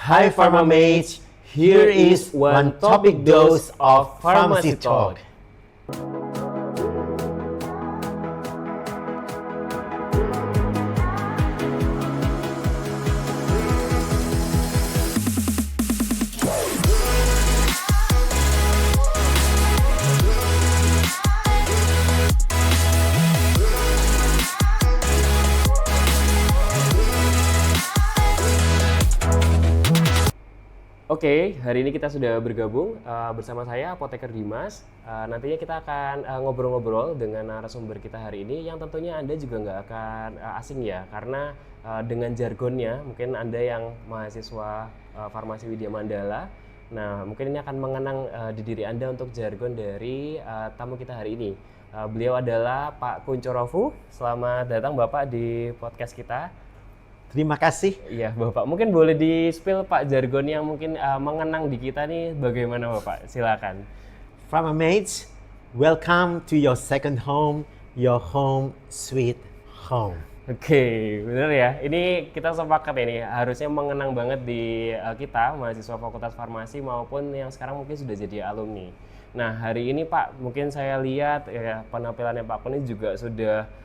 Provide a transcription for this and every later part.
Hi Pharma Mates, here is one topic dose of Pharmacy Talk. Oke, hari ini kita sudah bergabung bersama saya Apoteker Dimas. Nantinya kita akan ngobrol-ngobrol dengan narasumber kita hari ini yang tentunya Anda juga nggak akan asing ya, karena dengan jargonnya mungkin Anda yang mahasiswa Farmasi Widya Mandala. Nah, mungkin ini akan mengenang di diri Anda untuk jargon dari tamu kita hari ini. Beliau adalah Pak Kuncorofu. Selamat datang Bapak di podcast kita. Terima kasih. Iya Bapak, mungkin boleh di-spill Pak jargon yang mungkin mengenang di kita nih bagaimana Bapak? Silakan. Pharma Mates, welcome to your second home, your home sweet home. Oke, bener ya. Ini kita sepakat ini harusnya mengenang banget di kita mahasiswa Fakultas Farmasi maupun yang sekarang mungkin sudah jadi alumni. Nah hari ini Pak, mungkin saya lihat ya penampilannya Pak Kun ini juga sudah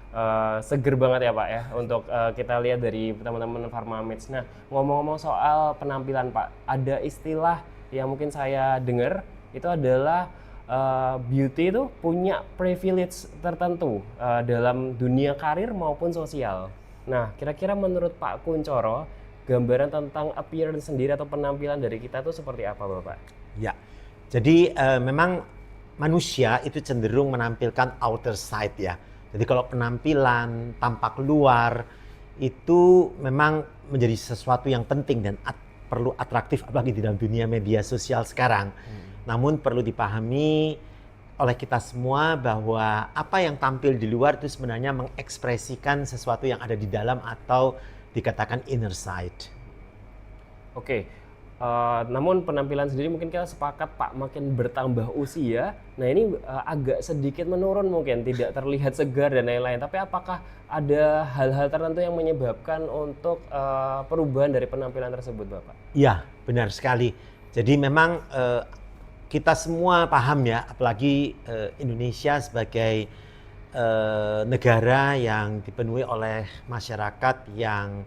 seger banget ya Pak ya untuk kita lihat dari teman-teman Pharma Mates. Nah ngomong-ngomong soal penampilan Pak, ada istilah yang mungkin saya dengar itu adalah beauty itu punya privilege tertentu dalam dunia karir maupun sosial. Nah kira-kira menurut Pak Kuncoro, gambaran tentang appearance sendiri atau penampilan dari kita itu seperti apa Bapak? Ya, jadi memang manusia itu cenderung menampilkan outer side ya. Jadi kalau penampilan, tampak luar itu memang menjadi sesuatu yang penting dan perlu atraktif apalagi di dalam dunia media sosial sekarang. Namun perlu dipahami oleh kita semua bahwa apa yang tampil di luar itu sebenarnya mengekspresikan sesuatu yang ada di dalam atau dikatakan inner side. Oke. Namun penampilan sendiri mungkin kita sepakat Pak makin bertambah usia, nah ini agak sedikit menurun mungkin, tidak terlihat segar dan lain-lain. Tapi apakah ada hal-hal tertentu yang menyebabkan untuk perubahan dari penampilan tersebut Bapak? Iya, benar sekali. Jadi memang kita semua paham ya, apalagi Indonesia sebagai negara yang dipenuhi oleh masyarakat yang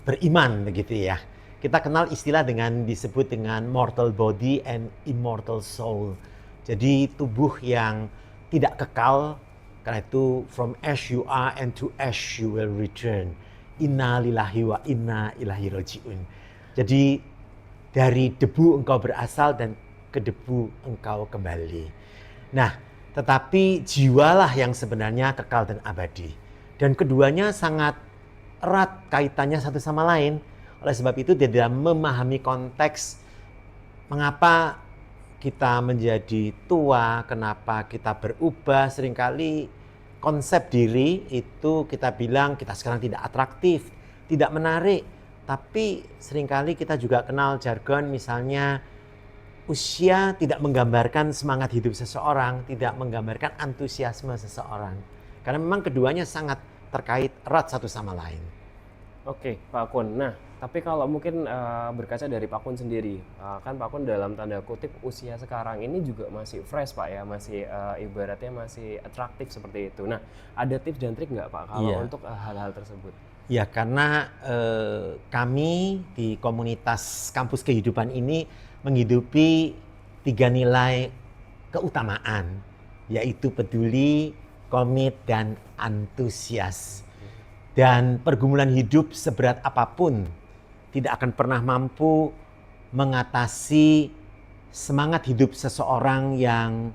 beriman begitu ya. Kita kenal istilah disebut dengan mortal body and immortal soul. Jadi tubuh yang tidak kekal, karena itu from ash you are and to ash you will return. Inna lillahi wa inna ilaihi raji'un. Jadi dari debu engkau berasal dan ke debu engkau kembali. Nah, tetapi jiwalah yang sebenarnya kekal dan abadi. Dan keduanya sangat erat kaitannya satu sama lain. Oleh sebab itu di dalam memahami konteks mengapa kita menjadi tua, kenapa kita berubah, seringkali konsep diri itu kita bilang kita sekarang tidak atraktif, tidak menarik. Tapi seringkali kita juga kenal jargon misalnya usia tidak menggambarkan semangat hidup seseorang, tidak menggambarkan antusiasme seseorang. Karena memang keduanya sangat terkait erat satu sama lain. Oke, Pak Kun. Nah, tapi kalau mungkin berkaca dari Pak Kun sendiri, kan Pak Kun dalam tanda kutip usia sekarang ini juga masih fresh Pak ya, masih ibaratnya masih atraktif seperti itu. Nah, ada tips dan trik nggak Pak kalau untuk hal-hal tersebut? Ya, karena kami di komunitas kampus kehidupan ini menghidupi 3 nilai keutamaan, yaitu peduli, komit, dan antusias. Dan pergumulan hidup seberat apapun tidak akan pernah mampu mengatasi semangat hidup seseorang yang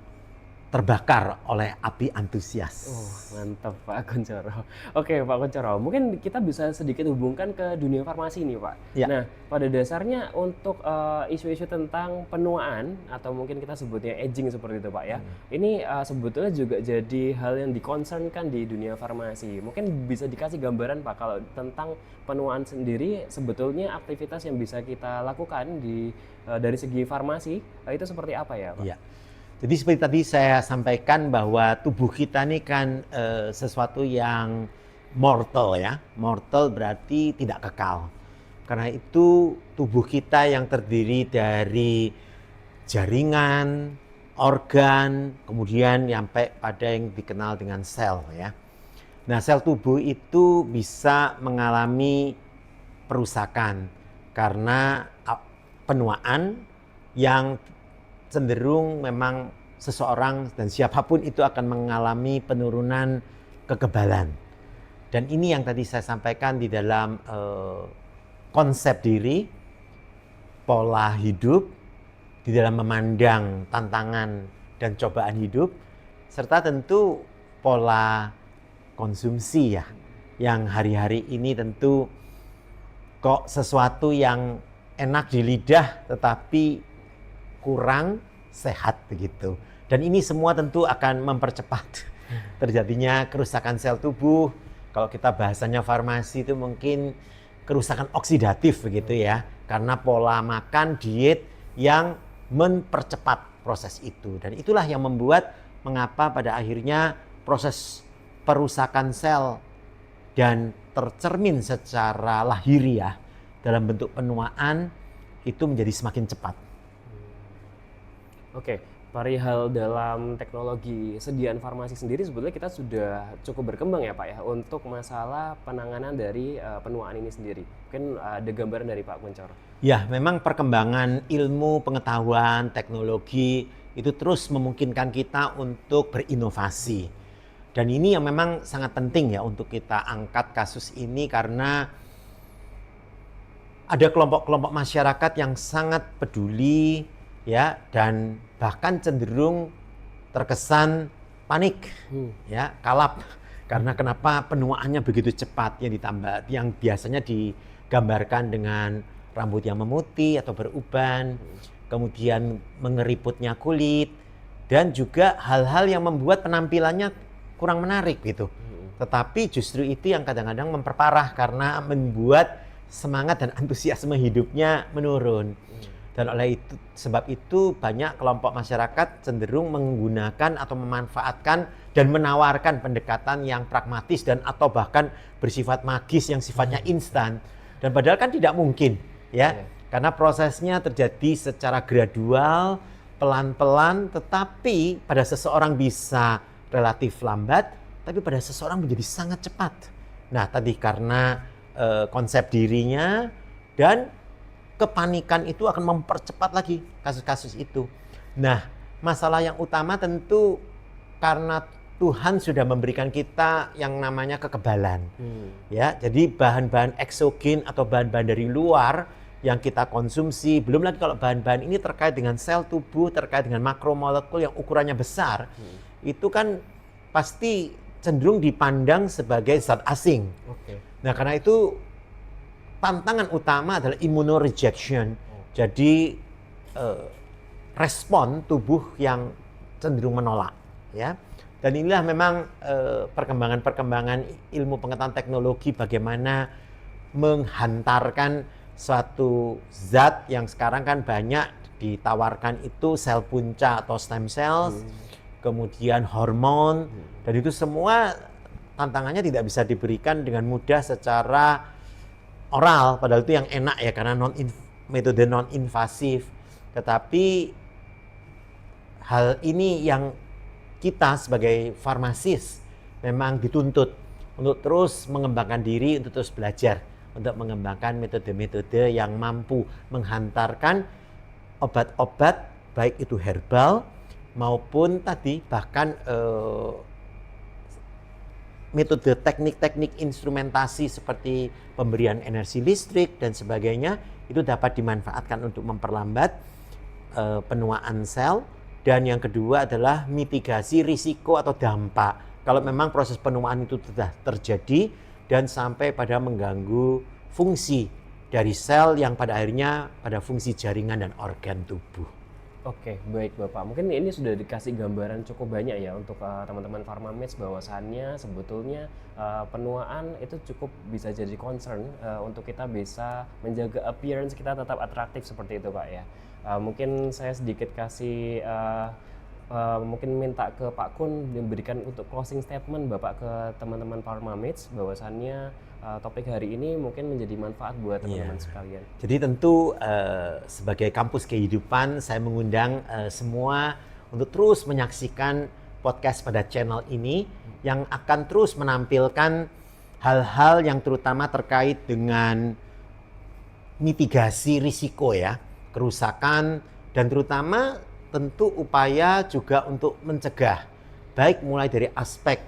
terbakar oleh api antusias. Mantap Pak Kuncoro. Oke Pak Kuncoro, mungkin kita bisa sedikit hubungkan ke dunia farmasi nih Pak. Ya. Nah pada dasarnya untuk isu-isu tentang penuaan atau mungkin kita sebutnya aging seperti itu Pak ya. Ini sebetulnya juga jadi hal yang diconcernkan di dunia farmasi. Mungkin bisa dikasih gambaran Pak kalau tentang penuaan sendiri sebetulnya aktivitas yang bisa kita lakukan dari segi farmasi itu seperti apa ya Pak? Ya. Jadi seperti tadi saya sampaikan bahwa tubuh kita ini kan sesuatu yang mortal ya. Mortal berarti tidak kekal. Karena itu tubuh kita yang terdiri dari jaringan, organ, kemudian sampai pada yang dikenal dengan sel ya. Nah, sel tubuh itu bisa mengalami perusakan karena penuaan yang cenderung memang seseorang dan siapapun itu akan mengalami penurunan kekebalan. Dan ini yang tadi saya sampaikan di dalam konsep diri, pola hidup, di dalam memandang tantangan dan cobaan hidup, serta tentu pola konsumsi ya, yang hari-hari ini tentu kok sesuatu yang enak di lidah tetapi kurang sehat begitu. Dan ini semua tentu akan mempercepat terjadinya kerusakan sel tubuh. Kalau kita bahasanya farmasi itu mungkin kerusakan oksidatif begitu ya, karena pola makan diet yang mempercepat proses itu. Dan itulah yang membuat mengapa pada akhirnya proses perusakan sel dan tercermin secara lahiriah dalam bentuk penuaan itu menjadi semakin cepat. Oke, perihal dalam teknologi sediaan farmasi sendiri sebetulnya kita sudah cukup berkembang ya Pak ya untuk masalah penanganan dari penuaan ini sendiri. Mungkin ada gambaran dari Pak Kuncoro. Ya, memang perkembangan ilmu, pengetahuan, teknologi itu terus memungkinkan kita untuk berinovasi. Dan ini yang memang sangat penting ya untuk kita angkat kasus ini karena ada kelompok-kelompok masyarakat yang sangat peduli ya dan bahkan cenderung terkesan panik ya, kalap karena kenapa penuaannya begitu cepat yang biasanya digambarkan dengan rambut yang memutih atau beruban, kemudian mengeriputnya kulit dan juga hal-hal yang membuat penampilannya kurang menarik gitu. Tetapi justru itu yang kadang-kadang memperparah karena membuat semangat dan antusiasme hidupnya menurun. Dan oleh itu, sebab itu banyak kelompok masyarakat cenderung menggunakan atau memanfaatkan dan menawarkan pendekatan yang pragmatis dan atau bahkan bersifat magis yang sifatnya instan. Dan padahal kan tidak mungkin ya, karena prosesnya terjadi secara gradual, pelan-pelan, tetapi pada seseorang bisa relatif lambat, tapi pada seseorang menjadi sangat cepat. Nah, tadi karena konsep dirinya dan kepanikan itu akan mempercepat lagi kasus-kasus itu. Nah, masalah yang utama tentu karena Tuhan sudah memberikan kita yang namanya kekebalan. Ya, jadi bahan-bahan eksogen atau bahan-bahan dari luar yang kita konsumsi, belum lagi kalau bahan-bahan ini terkait dengan sel tubuh, terkait dengan makromolekul yang ukurannya besar, itu kan pasti cenderung dipandang sebagai zat asing. Nah, karena itu tantangan utama adalah immunorejection. Jadi respon tubuh yang cenderung menolak, ya. Dan inilah memang perkembangan-perkembangan ilmu pengetahuan teknologi bagaimana menghantarkan suatu zat yang sekarang kan banyak ditawarkan itu sel punca atau stem cells, kemudian hormon, dan itu semua tantangannya tidak bisa diberikan dengan mudah secara oral, padahal itu yang enak ya karena metode non invasif. Tetapi hal ini yang kita sebagai farmasis memang dituntut untuk terus mengembangkan diri, untuk terus belajar, untuk mengembangkan metode-metode yang mampu menghantarkan obat-obat baik itu herbal maupun tadi bahkan metode teknik-teknik instrumentasi seperti pemberian energi listrik dan sebagainya itu dapat dimanfaatkan untuk memperlambat penuaan sel. Dan yang kedua adalah mitigasi risiko atau dampak kalau memang proses penuaan itu sudah terjadi dan sampai pada mengganggu fungsi dari sel yang pada akhirnya pada fungsi jaringan dan organ tubuh. Oke, baik Bapak. Mungkin ini sudah dikasih gambaran cukup banyak ya untuk teman-teman Pharmameds bahwasannya sebetulnya penuaan itu cukup bisa jadi concern untuk kita bisa menjaga appearance kita tetap atraktif seperti itu Pak ya. Mungkin saya sedikit kasih mungkin minta ke Pak Kun memberikan untuk closing statement Bapak ke teman-teman Pharmameds bahwasannya topik hari ini mungkin menjadi manfaat buat teman-teman sekalian. Jadi tentu sebagai kampus kehidupan saya mengundang semua untuk terus menyaksikan podcast pada channel ini yang akan terus menampilkan hal-hal yang terutama terkait dengan mitigasi risiko ya, kerusakan dan terutama tentu upaya juga untuk mencegah baik mulai dari aspek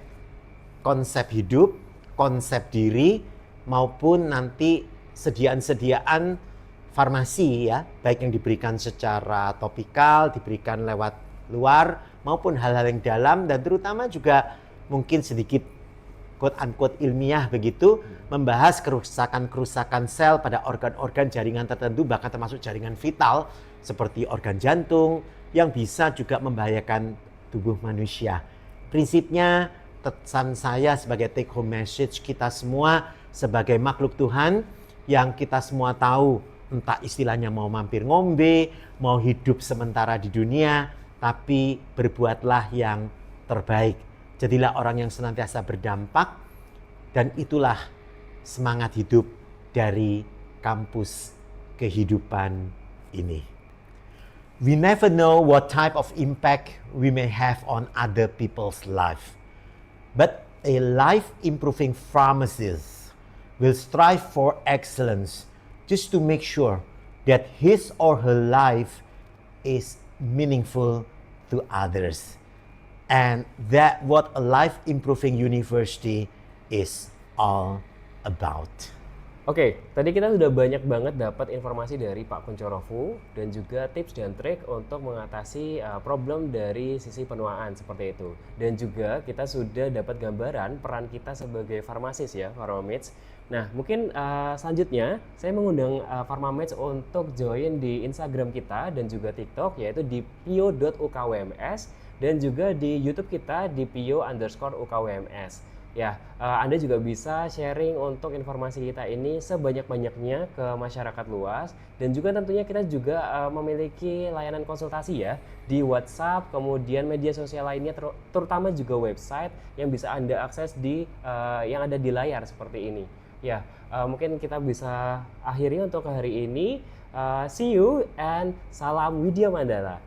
konsep hidup, konsep diri maupun nanti sediaan-sediaan farmasi ya, baik yang diberikan secara topikal, diberikan lewat luar maupun hal-hal yang dalam dan terutama juga mungkin sedikit quote unquote ilmiah begitu membahas kerusakan-kerusakan sel pada organ-organ jaringan tertentu bahkan termasuk jaringan vital seperti organ jantung yang bisa juga membahayakan tubuh manusia. Prinsipnya pesan saya sebagai take home message kita semua sebagai makhluk Tuhan yang kita semua tahu entah istilahnya mau mampir ngombe, mau hidup sementara di dunia, tapi berbuatlah yang terbaik. Jadilah orang yang senantiasa berdampak dan itulah semangat hidup dari kampus kehidupan ini. We never know what type of impact we may have on other people's life. But a life-improving pharmacist will strive for excellence just to make sure that his or her life is meaningful to others. And that what a life-improving university is all about. Oke, tadi kita sudah banyak banget dapat informasi dari Pak Kuncorofu dan juga tips dan trik untuk mengatasi problem dari sisi penuaan seperti itu. Dan juga kita sudah dapat gambaran peran kita sebagai farmasis ya, Pharmamates. Nah, mungkin selanjutnya saya mengundang Pharmamates untuk join di Instagram kita dan juga TikTok yaitu di pio.ukwms dan juga di YouTube kita di pio_ukwms. Ya, Anda juga bisa sharing untuk informasi kita ini sebanyak-banyaknya ke masyarakat luas dan juga tentunya kita juga memiliki layanan konsultasi ya di WhatsApp, kemudian media sosial lainnya terutama juga website yang bisa Anda akses di yang ada di layar seperti ini. Ya, mungkin kita bisa akhiri untuk hari ini. See you and salam Widya Mandala.